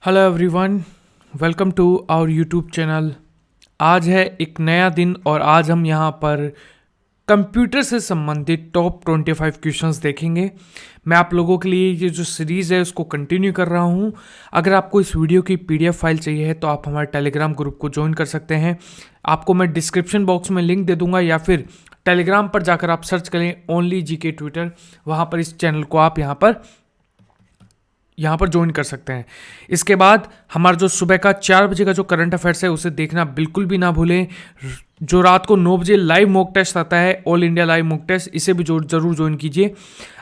Hello everyone, welcome to our YouTube channel. आज है एक नया दिन और आज हम यहाँ पर कंप्यूटर से संबंधित टॉप 25 क्वेश्चंस देखेंगे। मैं आप लोगों के लिए ये जो सीरीज़ है उसको कंटिन्यू कर रहा हूँ। अगर आपको इस वीडियो की पीडीएफ फाइल चाहिए है तो आप हमारे टेलीग्राम ग्रुप को ज्वाइन कर सकते हैं। आपको मैं डिस्क्रिप्शन बॉक्स में लिंक दे दूंगा या फिर टेलीग्राम पर जाकर आप सर्च करें ओनली जीके ट्विटर, वहाँ पर इस चैनल को आप यहाँ पर ज्वाइन कर सकते हैं। इसके बाद हमारा जो सुबह का 4 बजे का जो करंट अफेयर्स है उसे देखना बिल्कुल भी ना भूलें। जो रात को 9 बजे लाइव मॉक टेस्ट आता है, all India live mock test, इसे भी जरूर ज्वाइन कीजिए।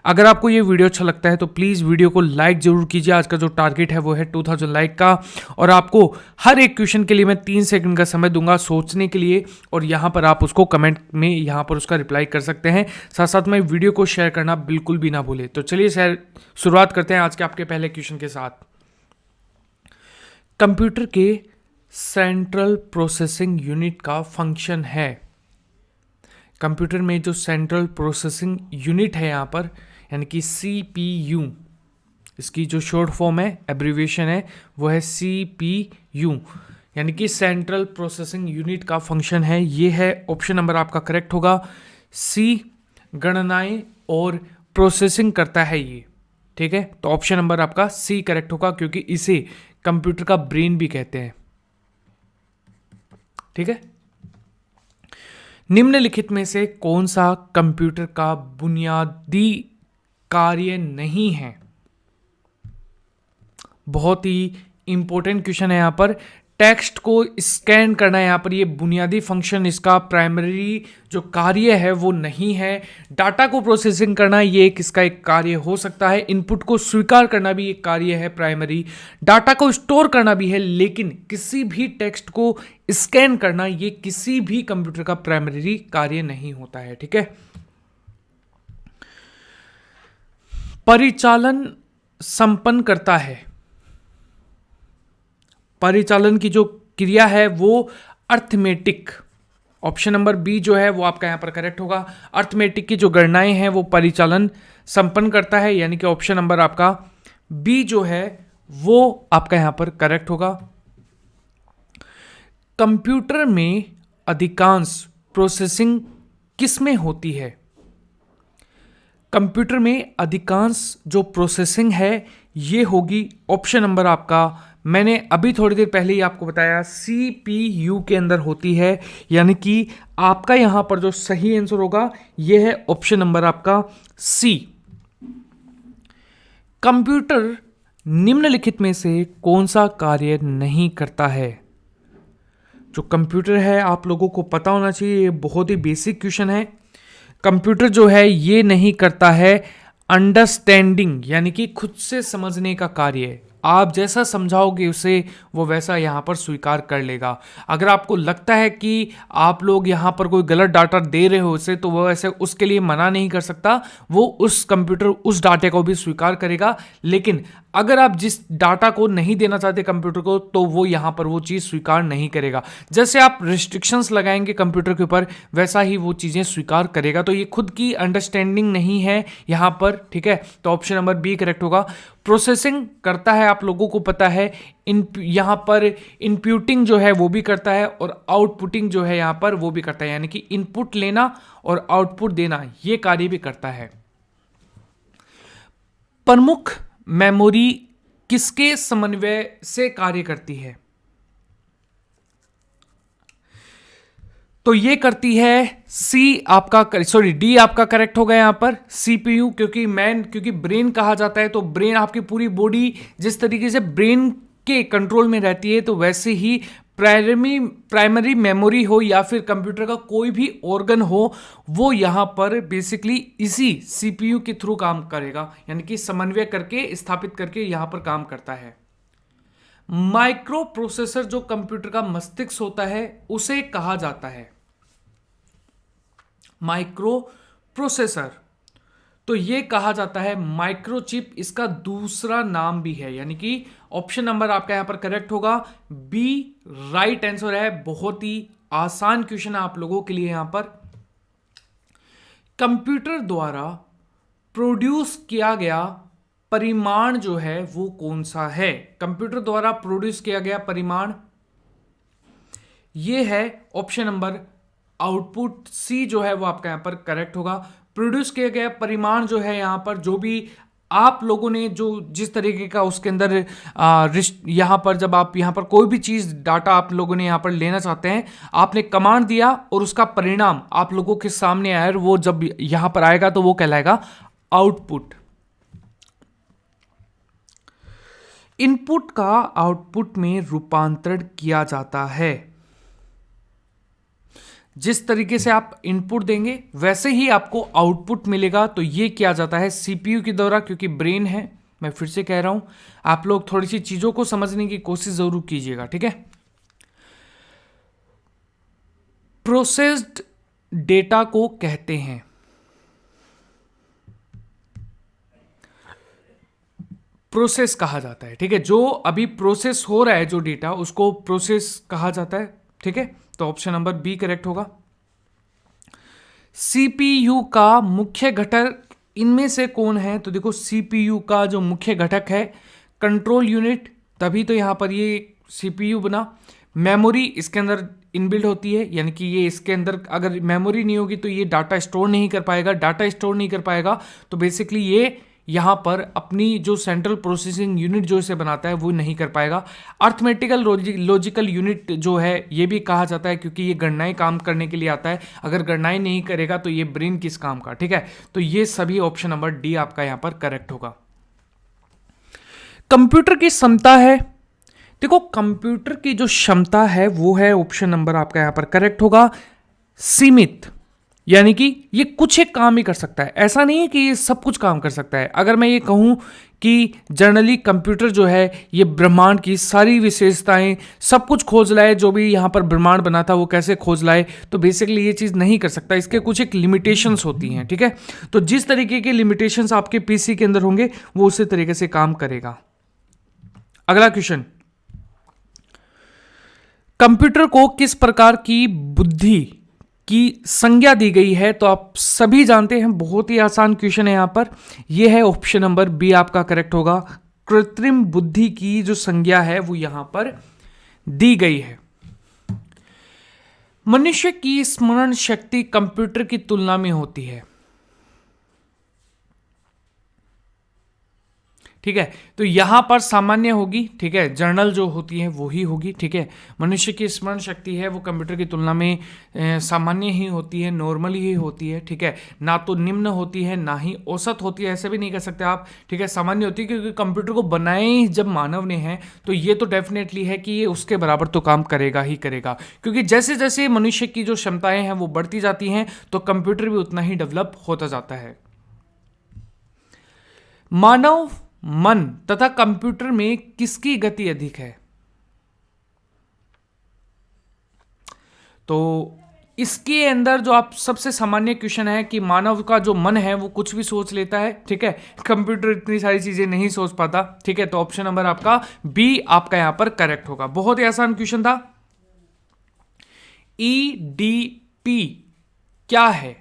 अगर आपको ये वीडियो अच्छा लगता है तो प्लीज़ वीडियो को लाइक जरूर कीजिए। आज का जो टारगेट है वो है 2000 लाइक का, और आपको हर एक क्वेश्चन के लिए मैं 3 सेकंड का समय दूंगा सोचने के लिए, और यहाँ पर आप उसको कमेंट में यहाँ पर उसका रिप्लाई कर सकते हैं। साथ साथ में वीडियो को शेयर करना बिल्कुल भी ना भूलें। तो चलिए शुरुआत करते हैं आज के आपके पहले क्वेश्चन के साथ। कंप्यूटर के सेंट्रल प्रोसेसिंग यूनिट का फंक्शन है। कंप्यूटर में जो सेंट्रल प्रोसेसिंग यूनिट है यहाँ पर, यानी कि सीपीयू, इसकी जो शॉर्ट फॉर्म है, एब्रीविएशन है, वो है सीपीयू, यानी कि सेंट्रल प्रोसेसिंग यूनिट का फंक्शन है। ये है ऑप्शन नंबर आपका करेक्ट होगा। सी गणनाएं और प्रोसेसिंग करता है ये, ठीक है। तो ऑप्शन नंबर आपका सी करेक्ट होगा, क्योंकि इसे कंप्यूटर का ब्रेन भी कहते हैं, ठीक है। निम्नलिखित में से कौन सा कंप्यूटर का बुनियादी कार्य नहीं है? बहुत ही इंपॉर्टेंट क्वेश्चन है यहाँ पर। टेक्स्ट को स्कैन करना, यहाँ पर ये बुनियादी फंक्शन, इसका प्राइमरी जो कार्य है वो नहीं है। डाटा को प्रोसेसिंग करना ये इसका एक कार्य हो सकता है। इनपुट को स्वीकार करना भी एक कार्य है प्राइमरी। डाटा को स्टोर करना भी है, लेकिन किसी भी टेक्स्ट को स्कैन करना ये किसी भी कंप्यूटर का प्राइमरी कार्य नहीं होता है, ठीक है। परिचालन संपन्न करता है। परिचालन की जो क्रिया है वो अर्थमेटिक, ऑप्शन नंबर बी जो है वो आपका यहां पर करेक्ट होगा। अर्थमेटिक की जो गणनाएं हैं वो परिचालन संपन्न करता है, यानी कि ऑप्शन नंबर आपका बी जो है वो आपका यहां पर करेक्ट होगा। कंप्यूटर में अधिकांश प्रोसेसिंग किस में होती है? कंप्यूटर में अधिकांश जो प्रोसेसिंग है ये होगी, ऑप्शन नंबर आपका, मैंने अभी थोड़ी देर पहले ही आपको बताया, सीपीयू के अंदर होती है। यानी कि आपका यहां पर जो सही आंसर होगा ये है ऑप्शन नंबर आपका सी। कंप्यूटर निम्नलिखित में से कौन सा कार्य नहीं करता है? जो कंप्यूटर है आप लोगों को पता होना चाहिए, ये बहुत ही बेसिक क्वेश्चन है। कंप्यूटर जो है ये नहीं करता है अंडरस्टैंडिंग, यानी कि खुद से समझने का कार्य। आप जैसा समझाओगे उसे वो वैसा यहाँ पर स्वीकार कर लेगा। अगर आपको लगता है कि आप लोग यहाँ पर कोई गलत डाटा दे रहे हो उसे, तो वो ऐसे उसके लिए मना नहीं कर सकता, वो उस कंप्यूटर उस डाटे को भी स्वीकार करेगा। लेकिन अगर आप जिस डाटा को नहीं देना चाहते कंप्यूटर को, तो वो यहाँ पर वो चीज़ स्वीकार नहीं करेगा। जैसे आप रिस्ट्रिक्शंस लगाएंगे कंप्यूटर के ऊपर, वैसा ही वो चीज़ें स्वीकार करेगा। तो ये खुद की अंडरस्टैंडिंग नहीं है यहाँ पर, ठीक है। तो ऑप्शन नंबर बी करेक्ट होगा। प्रोसेसिंग करता है, आप लोगों को पता है। यहाँ पर इनपुटिंग जो है वो भी करता है, और आउटपुटिंग जो है यहाँ पर वो भी करता है, यानी कि इनपुट लेना और आउटपुट देना ये कार्य भी करता है। प्रमुख मेमोरी किसके समन्वय से कार्य करती है? तो ये करती है सी आपका, सॉरी डी आपका करेक्ट होगा यहां पर, सीपीयू। क्योंकि ब्रेन कहा जाता है, तो ब्रेन आपकी पूरी बॉडी जिस तरीके से ब्रेन के कंट्रोल में रहती है, तो वैसे ही प्राइमरी मेमोरी हो या फिर कंप्यूटर का कोई भी ऑर्गन हो, वो यहां पर बेसिकली इसी सीपीयू के थ्रू काम करेगा, यानी कि समन्वय करके स्थापित करके यहां पर काम करता है। माइक्रो प्रोसेसर जो कंप्यूटर का मस्तिष्क होता है उसे कहा जाता है माइक्रो प्रोसेसर। तो ये कहा जाता है माइक्रोचिप, इसका दूसरा नाम भी है, यानी कि ऑप्शन नंबर आपका यहां पर करेक्ट होगा, बी राइट आंसर है। बहुत ही आसान क्वेश्चन है आप लोगों के लिए यहां पर। कंप्यूटर द्वारा प्रोड्यूस किया गया परिमाण जो है वो कौन सा है? कंप्यूटर द्वारा प्रोड्यूस किया गया परिमाण ये है ऑप्शन नंबर आउटपुट। सी जो है वो आपका यहां पर करेक्ट होगा। प्रोड्यूस किया गया परिमाण जो है यहां पर जो भी आप लोगों ने जो जिस तरीके का उसके अंदर यहां पर जब आप यहां पर कोई भी चीज डाटा आप लोगों ने यहां पर लेना चाहते हैं, आपने कमांड दिया और उसका परिणाम आप लोगों के सामने आया, वो जब यहां पर आएगा तो वो कहलाएगा आउटपुट। इनपुट का आउटपुट में रूपांतरण किया जाता है। जिस तरीके से आप इनपुट देंगे वैसे ही आपको आउटपुट मिलेगा। तो ये किया जाता है सीपीयू के द्वारा, क्योंकि ब्रेन है। मैं फिर से कह रहा हूं, आप लोग थोड़ी सी चीजों को समझने की कोशिश जरूर कीजिएगा, ठीक है। प्रोसेस्ड डेटा को कहते हैं, प्रोसेस कहा जाता है, ठीक है। जो अभी प्रोसेस हो रहा है जो डेटा, उसको प्रोसेस कहा जाता है, ठीक है। तो ऑप्शन नंबर बी करेक्ट होगा। सीपीयू का मुख्य घटक इनमें से कौन है? तो देखो सीपीयू का जो मुख्य घटक है कंट्रोल यूनिट, तभी तो यहां पर ये सीपीयू बना। मेमोरी इसके अंदर इनबिल्ड होती है, यानी कि ये इसके अंदर अगर मेमोरी नहीं होगी तो ये डाटा स्टोर नहीं कर पाएगा। डाटा स्टोर नहीं कर पाएगा तो बेसिकली ये यहां पर अपनी जो सेंट्रल प्रोसेसिंग यूनिट जो इसे बनाता है वो नहीं कर पाएगा। अर्थमेटिकल लॉजिकल यूनिट जो है ये भी कहा जाता है, क्योंकि ये गणनाएं काम करने के लिए आता है। अगर गणनाएं नहीं करेगा तो ये ब्रेन किस काम का, ठीक है। तो ये सभी ऑप्शन नंबर डी आपका यहां पर करेक्ट होगा। कंप्यूटर की क्षमता है, देखो कंप्यूटर की जो क्षमता है वो है ऑप्शन नंबर आपका यहां पर करेक्ट होगा सीमित। यानी कि ये कुछ एक काम ही कर सकता है, ऐसा नहीं है कि ये सब कुछ काम कर सकता है। अगर मैं ये कहूं कि जनरली कंप्यूटर जो है ये ब्रह्मांड की सारी विशेषताएं सब कुछ खोज लाए, जो भी यहां पर ब्रह्मांड बना था वो कैसे खोज लाए, तो बेसिकली ये चीज नहीं कर सकता। इसके कुछ एक लिमिटेशंस होती हैं, ठीक है। तो जिस तरीके के लिमिटेशंस आपके पीसी के अंदर होंगे वो उसी तरीके से काम करेगा। अगला क्वेश्चन, कंप्यूटर को किस प्रकार की बुद्धि की संज्ञा दी गई है? तो आप सभी जानते हैं, बहुत ही आसान क्वेश्चन है यहां पर। यह है ऑप्शन नंबर बी आपका करेक्ट होगा। कृत्रिम बुद्धि की जो संज्ञा है वो यहां पर दी गई है। मनुष्य की स्मरण शक्ति कंप्यूटर की तुलना में होती है, ठीक है। तो यहां पर सामान्य होगी, ठीक है। जर्नल जो होती है वो ही होगी, ठीक है। मनुष्य की स्मरण शक्ति है वो कंप्यूटर की तुलना में सामान्य ही होती है, नॉर्मल ही होती है, ठीक है। ना तो निम्न होती है ना ही औसत होती है, ऐसे भी नहीं कह सकते आप, ठीक है। सामान्य होती है क्योंकि कंप्यूटर को बनाए ही जब मानव ने है तो ये तो डेफिनेटली है कि ये उसके बराबर तो काम करेगा ही करेगा, क्योंकि जैसे जैसे मनुष्य की जो क्षमताएं हैं वो बढ़ती जाती हैं तो कंप्यूटर भी उतना ही डेवलप होता जाता है। मानव मन तथा कंप्यूटर में किसकी गति अधिक है? तो इसके अंदर जो आप सबसे सामान्य क्वेश्चन है कि मानव का जो मन है वो कुछ भी सोच लेता है, ठीक है। कंप्यूटर इतनी सारी चीजें नहीं सोच पाता, ठीक है। तो ऑप्शन नंबर आपका बी आपका यहां पर करेक्ट होगा। बहुत ही आसान क्वेश्चन था। ईडीपी क्या है?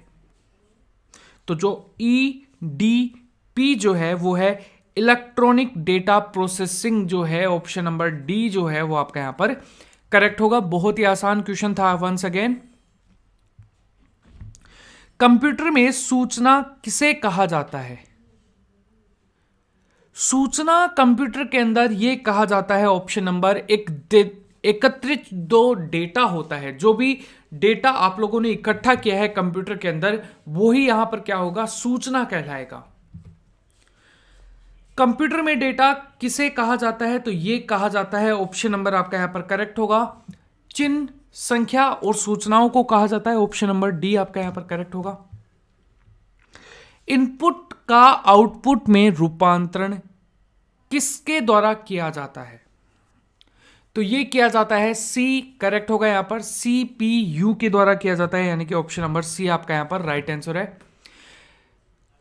तो जो ईडीपी जो है वो है इलेक्ट्रॉनिक डेटा प्रोसेसिंग, जो है ऑप्शन नंबर डी जो है वो आपका यहां पर करेक्ट होगा। बहुत ही आसान क्वेश्चन था। वंस अगेन, कंप्यूटर में सूचना किसे कहा जाता है? सूचना कंप्यूटर के अंदर यह कहा जाता है ऑप्शन नंबर एकत्रित जो डेटा होता है, जो भी डेटा आप लोगों ने इकट्ठा किया है कंप्यूटर के अंदर, वो ही यहां पर क्या होगा, सूचना कहलाएगा। कंप्यूटर में डेटा किसे कहा जाता है? तो यह कहा जाता है ऑप्शन नंबर आपका यहां पर करेक्ट होगा चिन्ह, संख्या और सूचनाओं को कहा जाता है। ऑप्शन नंबर डी आपका यहां पर करेक्ट होगा। इनपुट का आउटपुट में रूपांतरण किसके द्वारा किया जाता है? तो यह किया जाता है सी करेक्ट होगा यहां पर, सीपीयू के द्वारा किया जाता है, यानी कि ऑप्शन नंबर सी आपका यहां पर राइट आंसर है।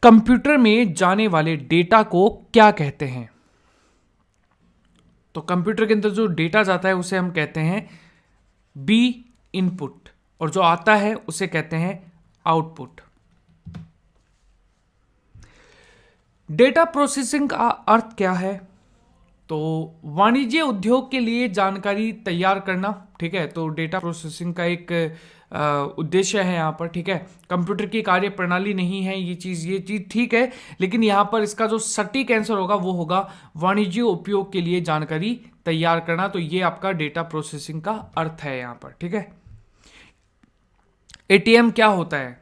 कंप्यूटर में जाने वाले डेटा को क्या कहते हैं? तो कंप्यूटर के अंदर जो डेटा जाता है उसे हम कहते हैं बी इनपुट, और जो आता है उसे कहते हैं आउटपुट। डेटा प्रोसेसिंग का अर्थ क्या है? तो वाणिज्य उद्योग के लिए जानकारी तैयार करना, ठीक है। तो डेटा प्रोसेसिंग का एक उद्देश्य है यहाँ पर, ठीक है। कंप्यूटर की कार्य प्रणाली नहीं है ये चीज़ ठीक है, लेकिन यहाँ पर इसका जो सटीक आंसर होगा वो होगा वाणिज्य उपयोग के लिए जानकारी तैयार करना। तो ये आपका डेटा प्रोसेसिंग का अर्थ है यहाँ पर, ठीक है। एटीएम क्या होता है?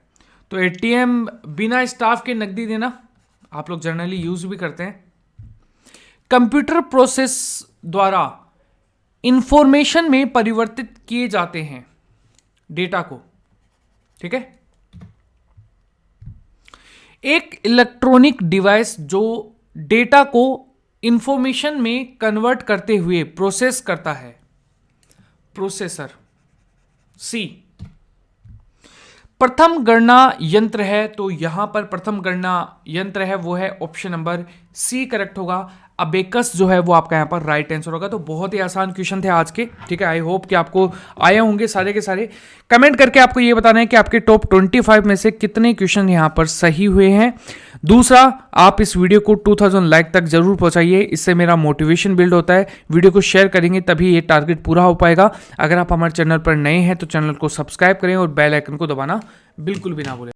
तो एटीएम बिना स्टाफ के नकदी देना, आप लोग जनरली यूज भी करते हैं। कंप्यूटर प्रोसेस द्वारा इंफॉर्मेशन में परिवर्तित किए जाते हैं डेटा को, ठीक है। एक इलेक्ट्रॉनिक डिवाइस जो डेटा को इंफॉर्मेशन में कन्वर्ट करते हुए प्रोसेस करता है, प्रोसेसर। सी। प्रथम गणना यंत्र है, तो यहां पर प्रथम गणना यंत्र है वो है ऑप्शन नंबर सी करेक्ट होगा। अबेकस जो है वो आपका यहाँ पर राइट आंसर होगा। तो बहुत ही आसान क्वेश्चन थे आज के, ठीक है। आई होप कि आपको आए होंगे सारे के सारे। कमेंट करके आपको ये बताना है कि आपके टॉप 25 में से कितने क्वेश्चन यहाँ पर सही हुए हैं। दूसरा, आप इस वीडियो को 2000 लाइक तक जरूर पहुंचाइए, इससे मेरा मोटिवेशन बिल्ड होता है। वीडियो को शेयर करेंगे तभी ये टारगेट पूरा हो पाएगा। अगर आप हमारे चैनल पर नए हैं तो चैनल को सब्सक्राइब करें और बेल आइकन को दबाना बिल्कुल भी ना भूलें।